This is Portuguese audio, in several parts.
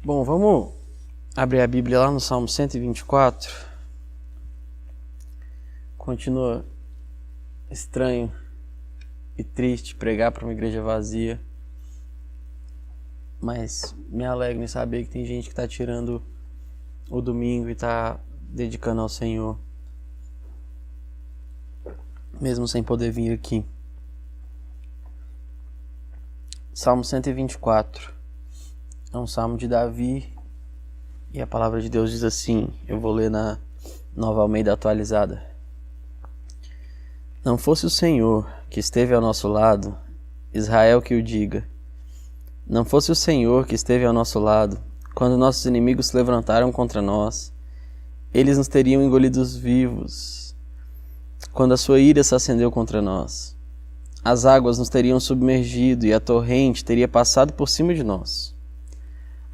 Bom, vamos abrir a Bíblia lá no Salmo 124. Continua estranho e triste pregar para uma igreja vazia, mas me alegro em saber que tem gente que está tirando o domingo e está dedicando ao Senhor, mesmo sem poder vir aqui. Salmo 124 é um salmo de Davi e a palavra de Deus diz assim, eu vou ler na Nova Almeida atualizada. Não fosse o Senhor que esteve ao nosso lado, Israel que o diga. Não fosse o Senhor que esteve ao nosso lado, quando nossos inimigos se levantaram contra nós, eles nos teriam engolidos vivos, quando a sua ira se acendeu contra nós. As águas nos teriam submergido e a torrente teria passado por cima de nós.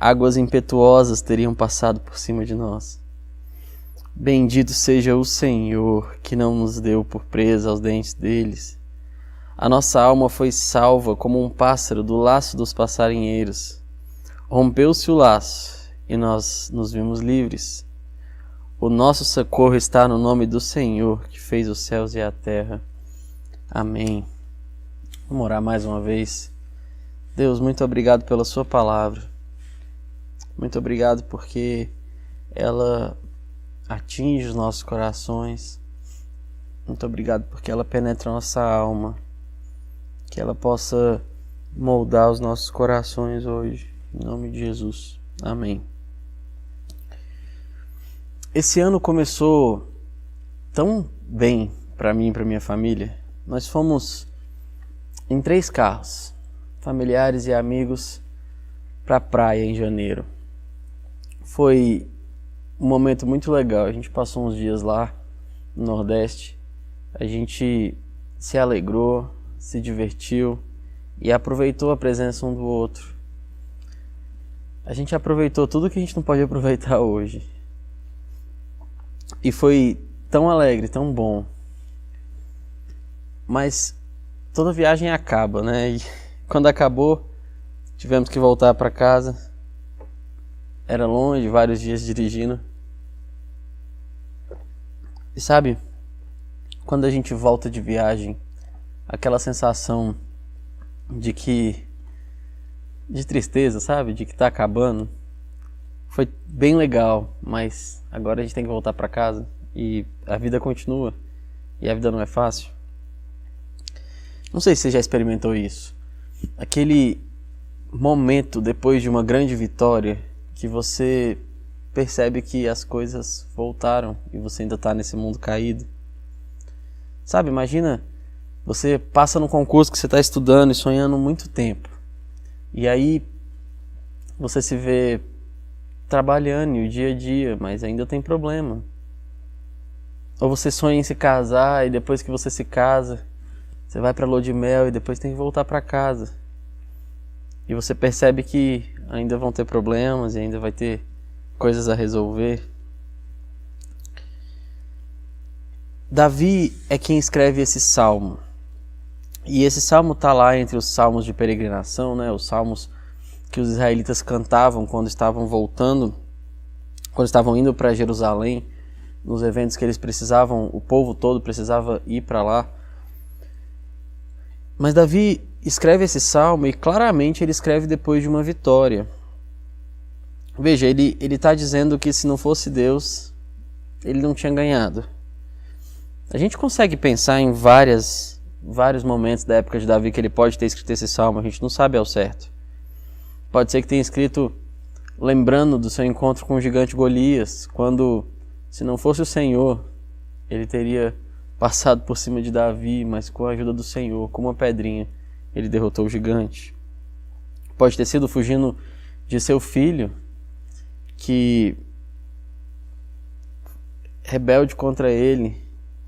Águas impetuosas teriam passado por cima de nós. Bendito seja o Senhor, que não nos deu por presa aos dentes deles. A nossa alma foi salva como um pássaro do laço dos passarinheiros. Rompeu-se o laço e nós nos vimos livres. O nosso socorro está no nome do Senhor, que fez os céus e a terra. Amém. Vamos orar mais uma vez. Deus, muito obrigado pela sua palavra. Muito obrigado porque ela atinge os nossos corações. Muito obrigado porque ela penetra a nossa alma. Que ela possa moldar os nossos corações hoje. Em nome de Jesus. Amém. Esse ano começou tão bem para mim e para minha família. Nós fomos em 3 carros, familiares e amigos, para a praia em janeiro. Foi um momento muito legal. A gente passou uns dias lá no Nordeste. A gente se alegrou, se divertiu e aproveitou a presença um do outro. A gente aproveitou tudo que a gente não pode aproveitar hoje. E foi tão alegre, tão bom. Mas toda viagem acaba, né? E quando acabou, tivemos que voltar para casa. Era longe, vários dias dirigindo. E sabe, quando a gente volta de viagem, aquela sensação de tristeza, sabe? De que tá acabando. Foi bem legal, mas agora a gente tem que voltar para casa e a vida continua. E a vida não é fácil. Não sei se você já experimentou isso. Aquele momento depois de uma grande vitória que você percebe que as coisas voltaram e você ainda está nesse mundo caído. Sabe, imagina, você passa num concurso que você está estudando e sonhando há muito tempo. E aí você se vê trabalhando o dia a dia, mas ainda tem problema. Ou você sonha em se casar e depois que você se casa, você vai para a lua de mel e depois tem que voltar para casa. E você percebe que ainda vão ter problemas e ainda vai ter coisas a resolver. Davi é quem escreve esse salmo. E esse salmo está lá entre os salmos de peregrinação, né? Os salmos que os israelitas cantavam quando estavam voltando, quando estavam indo para Jerusalém, nos eventos que eles precisavam, o povo todo precisava ir para lá. Mas Davi escreve esse salmo e claramente ele escreve depois de uma vitória. Veja, ele está dizendo que se não fosse Deus, ele não tinha ganhado. A gente consegue pensar em vários momentos da época de Davi que ele pode ter escrito esse salmo, a gente não sabe ao certo. Pode ser que tenha escrito lembrando do seu encontro com o gigante Golias, quando, se não fosse o Senhor, ele teria passado por cima de Davi, mas com a ajuda do Senhor, com uma pedrinha, ele derrotou o gigante. Pode ter sido fugindo de seu filho, que, rebelde contra ele,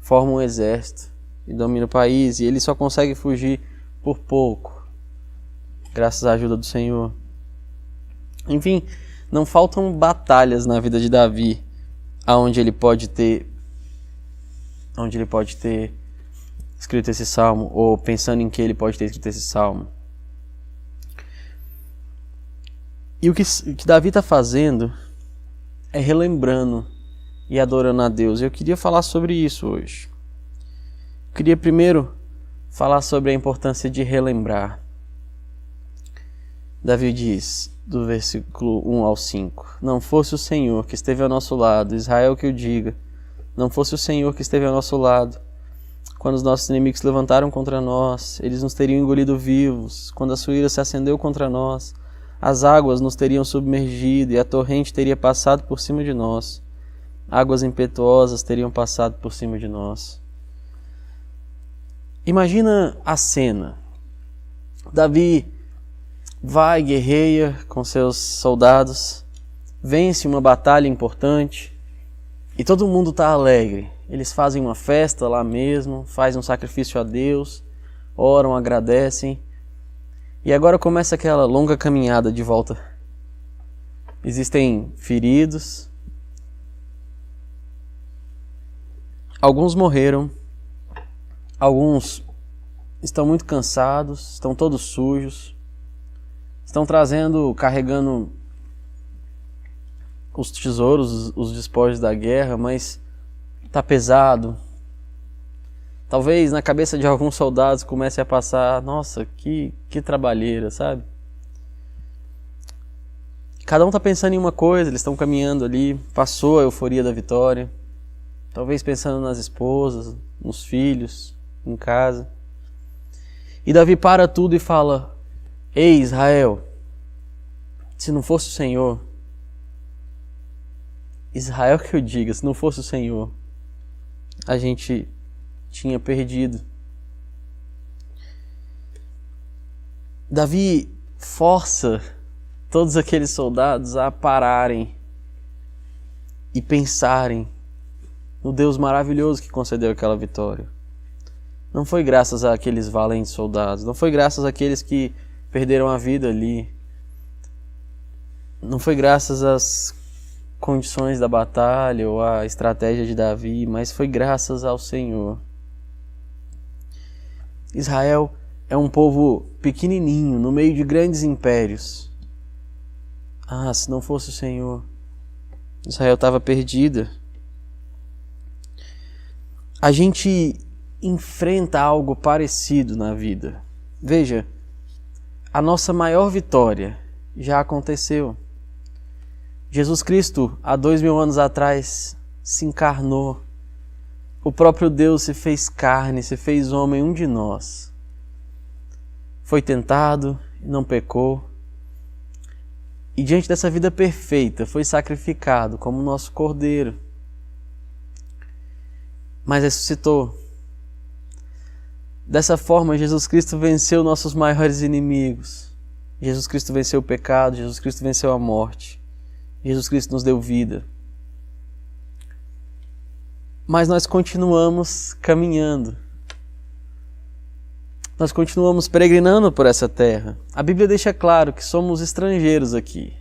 forma um exército e domina o país, e ele só consegue fugir por pouco, graças à ajuda do Senhor. Enfim, não faltam batalhas na vida de Davi, onde ele pode ter escrito esse salmo, ou pensando em que ele pode ter escrito esse salmo. E o que Davi está fazendo é relembrando e adorando a Deus. Eu queria falar sobre isso hoje. Eu queria primeiro falar sobre a importância de relembrar. Davi diz, do versículo 1 ao 5: Não fosse o Senhor que esteve ao nosso lado, Israel que o diga, não fosse o Senhor que esteve ao nosso lado, quando os nossos inimigos se levantaram contra nós, eles nos teriam engolido vivos, quando a sua ira se acendeu contra nós, as águas nos teriam submergido e a torrente teria passado por cima de nós, águas impetuosas teriam passado por cima de nós. Imagina a cena. Davi vai, guerreia com seus soldados, vence uma batalha importante e todo mundo está alegre. Eles fazem uma festa lá mesmo, fazem um sacrifício a Deus, oram, agradecem. E agora começa aquela longa caminhada de volta. Existem feridos. Alguns morreram. Alguns estão muito cansados, estão todos sujos. Estão carregando os tesouros, os despojos da guerra, mas está pesado. Talvez na cabeça de alguns soldados comece a passar, nossa, que trabalheira, sabe? Cada um está pensando em uma coisa, eles estão caminhando ali, passou a euforia da vitória. Talvez pensando nas esposas, nos filhos, em casa. E Davi para tudo e fala: Ei, Israel, se não fosse o Senhor, Israel que eu diga, se não fosse o Senhor, a gente tinha perdido. Davi força todos aqueles soldados a pararem e pensarem no Deus maravilhoso que concedeu aquela vitória. Não foi graças àqueles valentes soldados, não foi graças àqueles que perderam a vida ali, não foi graças às condições da batalha ou à estratégia de Davi, mas foi graças ao Senhor. Israel é um povo pequenininho, no meio de grandes impérios. Ah, se não fosse o Senhor, Israel estava perdida. A gente enfrenta algo parecido na vida. Veja, a nossa maior vitória já aconteceu. Jesus Cristo, há 2000 anos atrás, se encarnou. O próprio Deus se fez carne, se fez homem, um de nós. Foi tentado, não pecou. E diante dessa vida perfeita, foi sacrificado como nosso cordeiro. Mas ressuscitou. Dessa forma, Jesus Cristo venceu nossos maiores inimigos. Jesus Cristo venceu o pecado, Jesus Cristo venceu a morte. Jesus Cristo nos deu vida. Mas nós continuamos caminhando. Nós continuamos peregrinando por essa terra. A Bíblia deixa claro que somos estrangeiros aqui.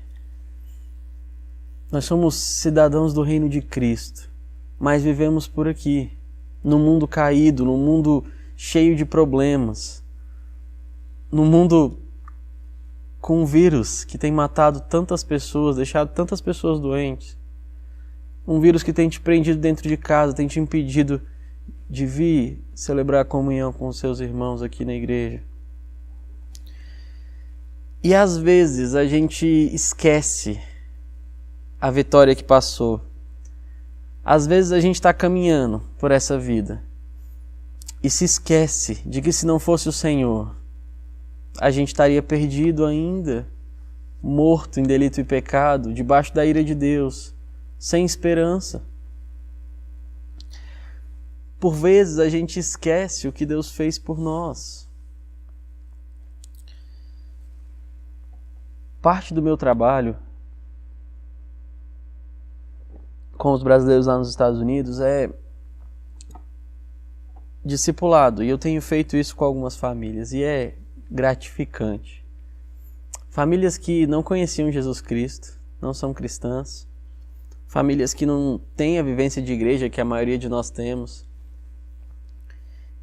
Nós somos cidadãos do reino de Cristo, mas vivemos por aqui, num mundo caído, num mundo cheio de problemas, num mundo com um vírus que tem matado tantas pessoas, deixado tantas pessoas doentes. Um vírus que tem te prendido dentro de casa, tem te impedido de vir celebrar a comunhão com os seus irmãos aqui na igreja. E às vezes a gente esquece a vitória que passou. Às vezes a gente está caminhando por essa vida e se esquece de que se não fosse o Senhor, a gente estaria perdido ainda, morto em delito e pecado, debaixo da ira de Deus, sem esperança. Por vezes a gente esquece o que Deus fez por nós. Parte do meu trabalho com os brasileiros lá nos Estados Unidos é discipulado, e eu tenho feito isso com algumas famílias, e é gratificante. Famílias que não conheciam Jesus Cristo, não são cristãs, famílias que não têm a vivência de igreja que a maioria de nós temos.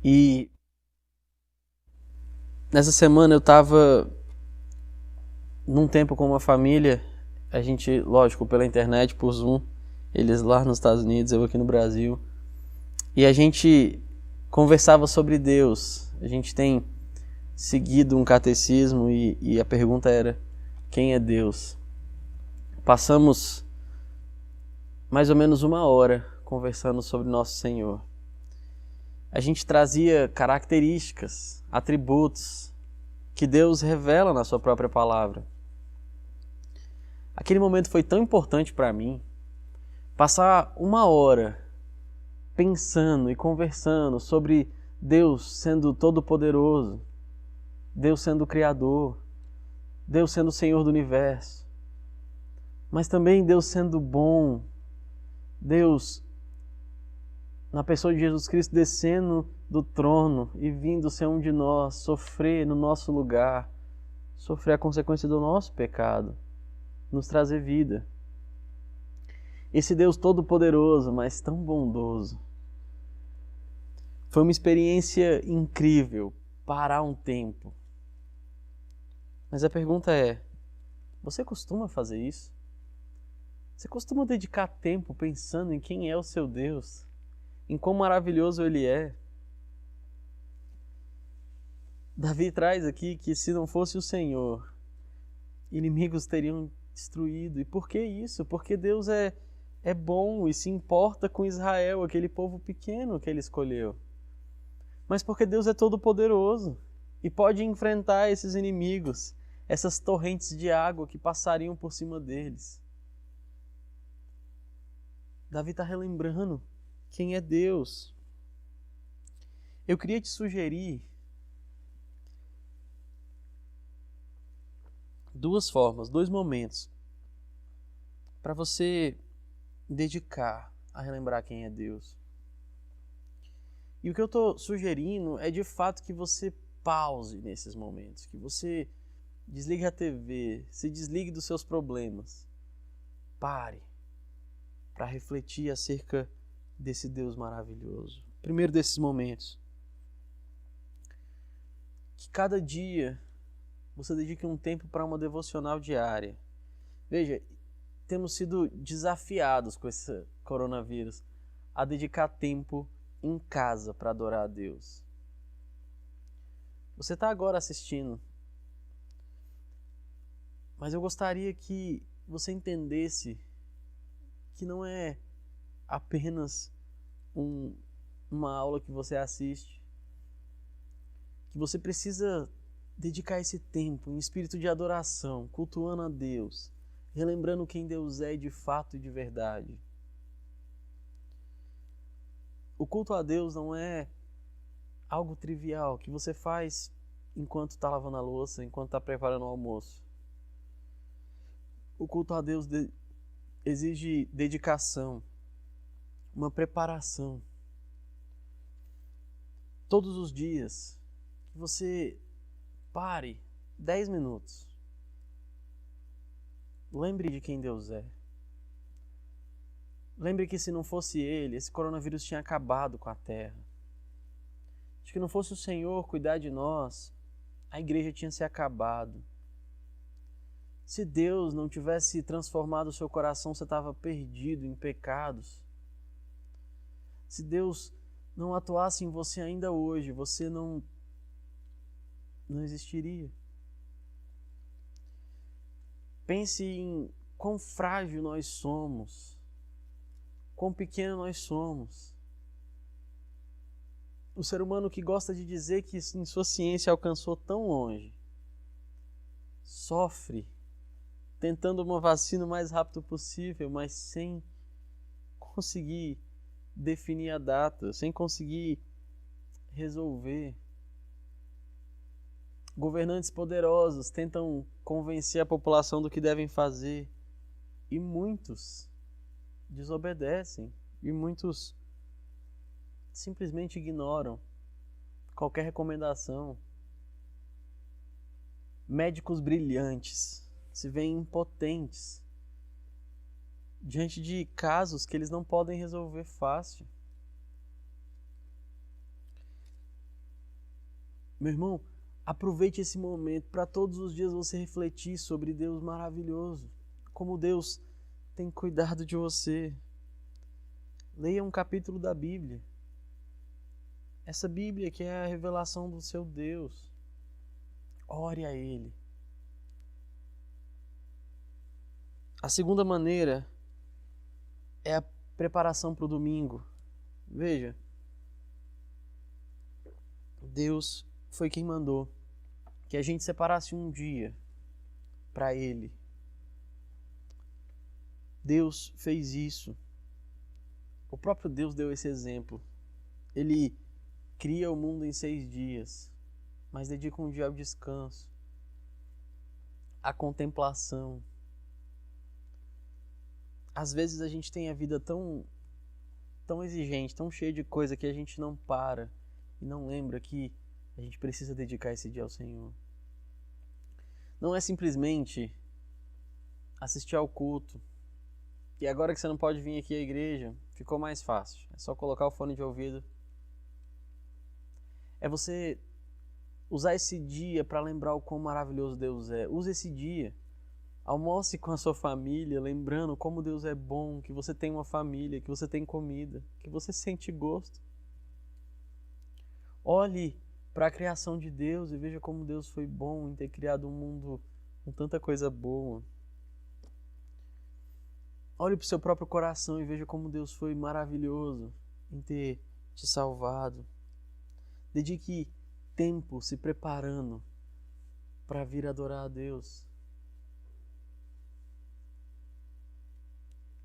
E nessa semana eu estava num tempo com uma família, a gente, lógico, pela internet, por Zoom, eles lá nos Estados Unidos, eu aqui no Brasil, e a gente conversava sobre Deus. A gente tem seguido um catecismo e a pergunta era: quem é Deus? Passamos mais ou menos 1 hora conversando sobre Nosso Senhor. A gente trazia características, atributos que Deus revela na sua própria palavra. Aquele momento foi tão importante para mim, passar 1 hora pensando e conversando sobre Deus sendo todo-poderoso, Deus sendo o Criador, Deus sendo o Senhor do Universo, mas também Deus sendo bom, Deus, na pessoa de Jesus Cristo, descendo do trono e vindo ser um de nós, sofrer no nosso lugar, sofrer a consequência do nosso pecado, nos trazer vida. Esse Deus todo-poderoso, mas tão bondoso. Foi uma experiência incrível, parar um tempo. Mas a pergunta é: você costuma fazer isso? Você costuma dedicar tempo pensando em quem é o seu Deus? Em quão maravilhoso Ele é? Davi traz aqui que se não fosse o Senhor, inimigos teriam destruído. E por que isso? Porque Deus é bom e se importa com Israel, aquele povo pequeno que Ele escolheu. Mas porque Deus é todo-poderoso e pode enfrentar esses inimigos, essas torrentes de água que passariam por cima deles. Davi está relembrando quem é Deus. Eu queria te sugerir 2 formas, 2 momentos para você dedicar a relembrar quem é Deus. E o que eu estou sugerindo é de fato que você pause nesses momentos, que você desligue a TV, se desligue dos seus problemas. Pare para refletir acerca desse Deus maravilhoso. Primeiro desses momentos, que cada dia você dedique um tempo para uma devocional diária. Veja, temos sido desafiados com esse coronavírus a dedicar tempo em casa para adorar a Deus. Você está agora assistindo, mas eu gostaria que você entendesse que não é apenas uma aula que você assiste, que você precisa dedicar esse tempo em espírito de adoração, cultuando a Deus, relembrando quem Deus é de fato e de verdade. O culto a Deus não é algo trivial que você faz enquanto está lavando a louça, enquanto está preparando o almoço. O culto a Deus exige dedicação, uma preparação. Todos os dias, que você pare 10 minutos. Lembre de quem Deus é. Lembre que se não fosse Ele, esse coronavírus tinha acabado com a Terra. Se não fosse o Senhor cuidar de nós, a igreja tinha se acabado. Se Deus não tivesse transformado o seu coração, você estava perdido em pecados. Se Deus não atuasse em você ainda hoje, você não existiria. Pense em quão frágil nós somos, quão pequeno nós somos. O ser humano que gosta de dizer que em sua ciência alcançou tão longe, sofre tentando uma vacina o mais rápido possível, mas sem conseguir definir a data, sem conseguir resolver. Governantes poderosos tentam convencer a população do que devem fazer e muitos desobedecem e muitos simplesmente ignoram qualquer recomendação. Médicos brilhantes se veem impotentes diante de casos que eles não podem resolver fácil. Meu irmão, Aproveite esse momento para todos os dias você refletir sobre Deus maravilhoso, como Deus tem cuidado de você. Leia um capítulo da Bíblia. Essa Bíblia que é a revelação do seu Deus. Ore a Ele. A segunda maneira é a preparação para o domingo. Veja, Deus foi quem mandou que a gente separasse um dia para Ele. Deus fez isso. O próprio Deus deu esse exemplo. Ele cria o mundo em 6 dias, mas dedica um dia ao descanso, à contemplação. Às vezes a gente tem a vida tão exigente, tão cheia de coisa que a gente não para e não lembra que a gente precisa dedicar esse dia ao Senhor. Não é simplesmente assistir ao culto. E agora que você não pode vir aqui à igreja, ficou mais fácil. É só colocar o fone de ouvido. É você usar esse dia para lembrar o quão maravilhoso Deus é. Use esse dia. Almoce com a sua família, lembrando como Deus é bom, que você tem uma família, que você tem comida, que você sente gosto. Olhe para a criação de Deus e veja como Deus foi bom em ter criado um mundo com tanta coisa boa. Olhe para o seu próprio coração e veja como Deus foi maravilhoso em ter te salvado. Dedique tempo se preparando para vir adorar a Deus.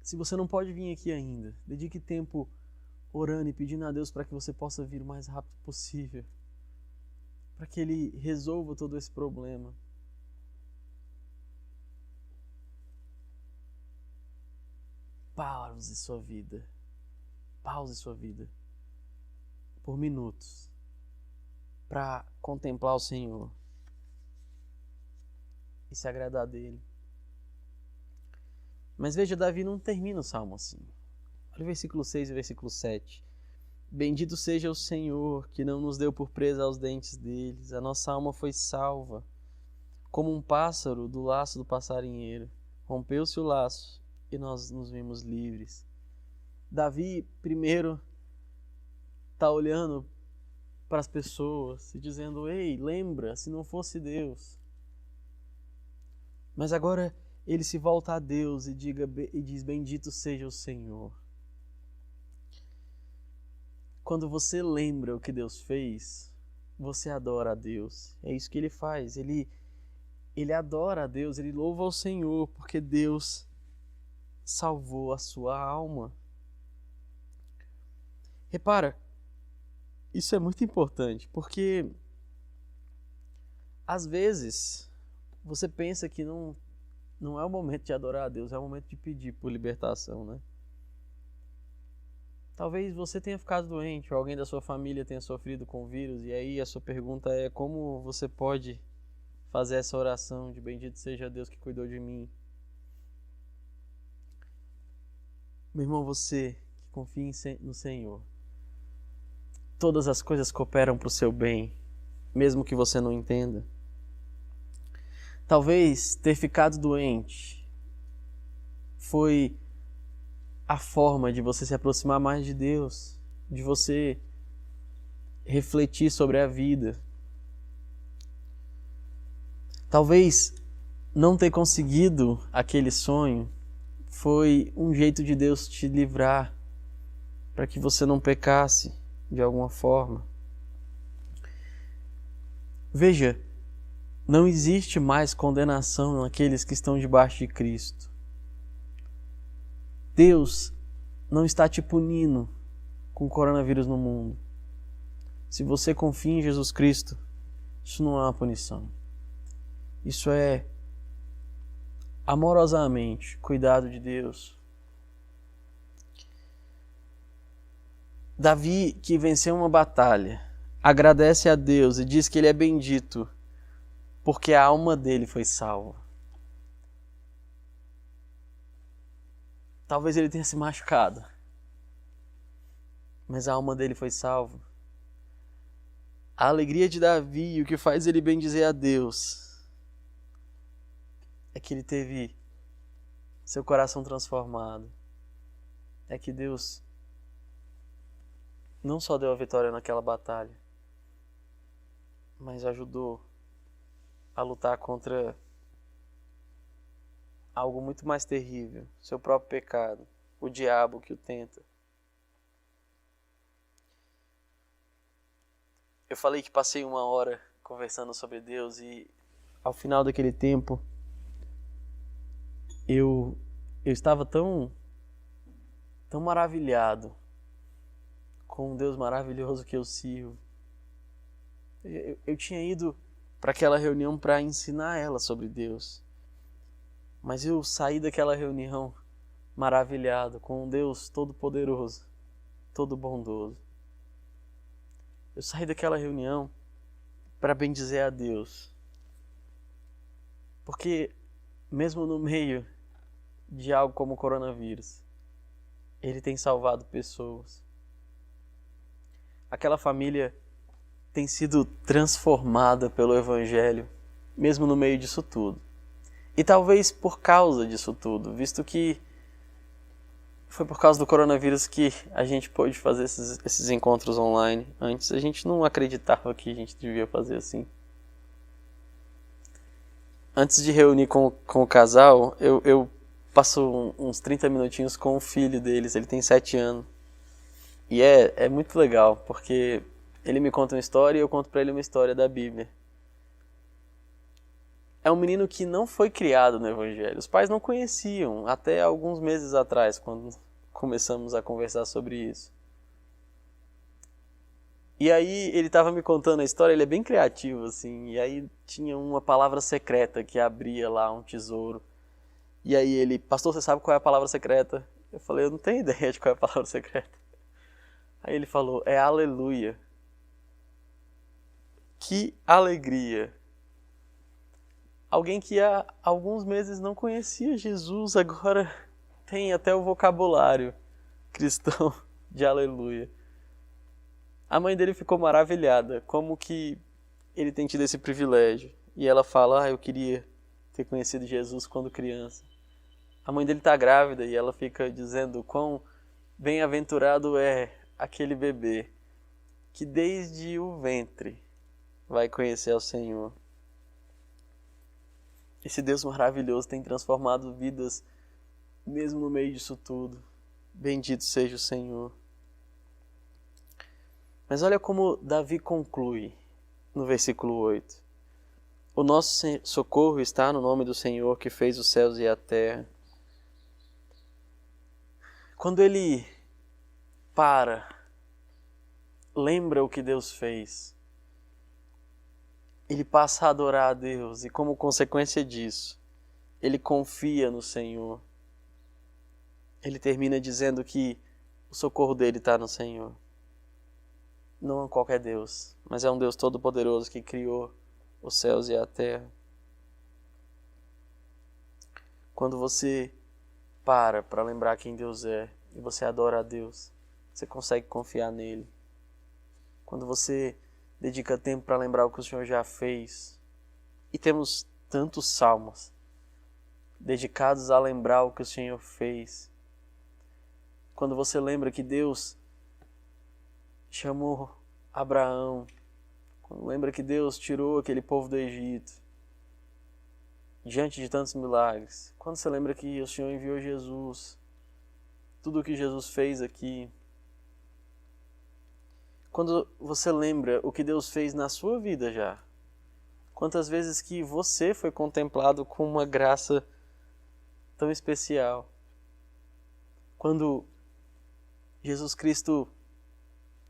Se você não pode vir aqui ainda, dedique tempo orando e pedindo a Deus para que você possa vir o mais rápido possível, para que Ele resolva todo esse problema. Pause sua vida por minutos para contemplar o Senhor e se agradar dele. Mas veja, Davi não termina o salmo assim. Olha o versículo 6 e o versículo 7. Bendito seja o Senhor, que não nos deu por presa aos dentes deles. A nossa alma foi salva, como um pássaro do laço do passarinheiro. Rompeu-se o laço e nós nos vimos livres. Davi, primeiro, está olhando para as pessoas e dizendo: ei, lembra, se não fosse Deus. Mas agora ele se volta a Deus e diz: bendito seja o Senhor. Quando você lembra o que Deus fez, você adora a Deus. É isso que ele faz. Ele adora a Deus, ele louva ao Senhor, porque Deus salvou a sua alma. Repara, isso é muito importante, porque às vezes você pensa que não é o momento de adorar a Deus, é o momento de pedir por libertação, né? Talvez você tenha ficado doente ou alguém da sua família tenha sofrido com o vírus, e aí a sua pergunta é: como você pode fazer essa oração de bendito seja Deus que cuidou de mim? Meu irmão, você que confia no Senhor, todas as coisas cooperam para o seu bem, mesmo que você não entenda. Talvez ter ficado doente foi a forma de você se aproximar mais de Deus, de você refletir sobre a vida. Talvez não ter conseguido aquele sonho foi um jeito de Deus te livrar para que você não pecasse de alguma forma. Veja, não existe mais condenação naqueles que estão debaixo de Cristo. Deus não está te punindo com o coronavírus no mundo. Se você confia em Jesus Cristo, isso não é uma punição. Isso é amorosamente cuidado de Deus. Davi, que venceu uma batalha, agradece a Deus e diz que ele é bendito porque a alma dele foi salva. Talvez ele tenha se machucado, mas a alma dele foi salva. A alegria de Davi, o que faz ele bendizer a Deus, é que ele teve seu coração transformado. É que Deus não só deu a vitória naquela batalha, mas ajudou a lutar contra algo muito mais terrível, seu próprio pecado, o diabo que o tenta. Eu falei que passei 1 hora conversando sobre Deus e ao final daquele tempo eu estava tão maravilhado com um Deus maravilhoso que eu sirvo. Eu tinha ido para aquela reunião para ensinar ela sobre Deus, mas eu saí daquela reunião maravilhado com um Deus todo-poderoso, todo-bondoso. Eu saí daquela reunião para bendizer a Deus, porque mesmo no meio de algo como o coronavírus, Ele tem salvado pessoas. Aquela família tem sido transformada pelo Evangelho, mesmo no meio disso tudo. E talvez por causa disso tudo, visto que foi por causa do coronavírus que a gente pôde fazer esses encontros online. Antes a gente não acreditava que a gente devia fazer assim. Antes de reunir com o casal, eu passo uns 30 minutinhos com o filho deles. Ele tem 7 anos. E é muito legal, porque ele me conta uma história e eu conto pra ele uma história da Bíblia. É um menino que não foi criado no Evangelho. Os pais não conheciam até alguns meses atrás, quando começamos a conversar sobre isso. E aí ele estava me contando a história, ele é bem criativo, assim. E aí tinha uma palavra secreta que abria lá um tesouro. E aí ele, pastor, você sabe qual é a palavra secreta? Eu falei, eu não tenho ideia de qual é a palavra secreta. Aí ele falou, é aleluia. Que alegria! Alguém que há alguns meses não conhecia Jesus, agora tem até o vocabulário cristão de aleluia. A mãe dele ficou maravilhada, como que ele tem tido esse privilégio. E ela fala, eu queria ter conhecido Jesus quando criança. A mãe dele está grávida e ela fica dizendo quão bem-aventurado é aquele bebê que desde o ventre vai conhecer ao Senhor. Esse Deus maravilhoso tem transformado vidas mesmo no meio disso tudo. Bendito seja o Senhor. Mas olha como Davi conclui no versículo 8. O nosso socorro está no nome do Senhor que fez os céus e a terra. Quando ele lembra o que Deus fez, ele passa a adorar a Deus e como consequência disso, ele confia no Senhor. Ele termina dizendo que o socorro dele está no Senhor. Não é qualquer Deus, mas é um Deus todo-poderoso que criou os céus e a terra. Quando você para lembrar quem Deus é e você adora a Deus, você consegue confiar nele. Quando você dedica tempo para lembrar o que o Senhor já fez, e temos tantos salmos dedicados a lembrar o que o Senhor fez. Quando você lembra que Deus chamou Abraão, quando lembra que Deus tirou aquele povo do Egito, diante de tantos milagres, quando você lembra que o Senhor enviou Jesus, tudo o que Jesus fez aqui, quando você lembra o que Deus fez na sua vida já, quantas vezes que você foi contemplado com uma graça tão especial, quando Jesus Cristo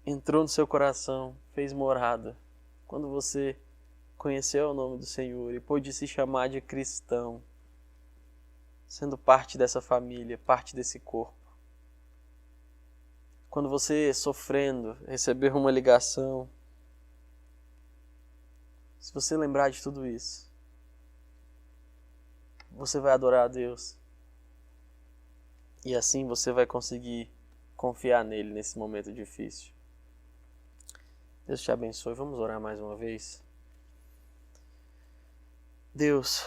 entrou no seu coração, fez morada, quando você conheceu o nome do Senhor e pôde se chamar de cristão, sendo parte dessa família, parte desse corpo. Quando você, sofrendo, receber uma ligação, se você lembrar de tudo isso, você vai adorar a Deus. E assim você vai conseguir confiar nele nesse momento difícil. Deus te abençoe. Vamos orar mais uma vez. Deus,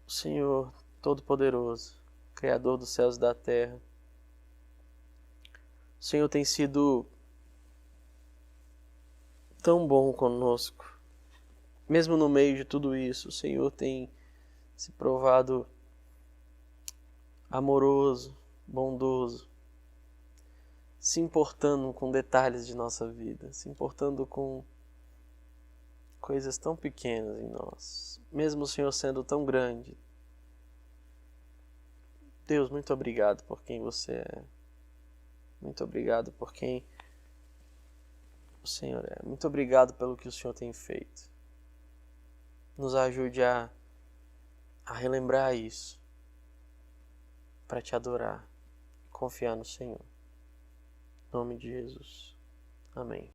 o Senhor Todo-Poderoso, Criador dos céus e da terra, o Senhor tem sido tão bom conosco. Mesmo no meio de tudo isso, o Senhor tem se provado amoroso, bondoso, se importando com detalhes de nossa vida, se importando com coisas tão pequenas em nós, mesmo o Senhor sendo tão grande. Deus, muito obrigado por quem você é. Muito obrigado por quem o Senhor é. Muito obrigado pelo que o Senhor tem feito. Nos ajude a relembrar isso, para te adorar e confiar no Senhor. Em nome de Jesus. Amém.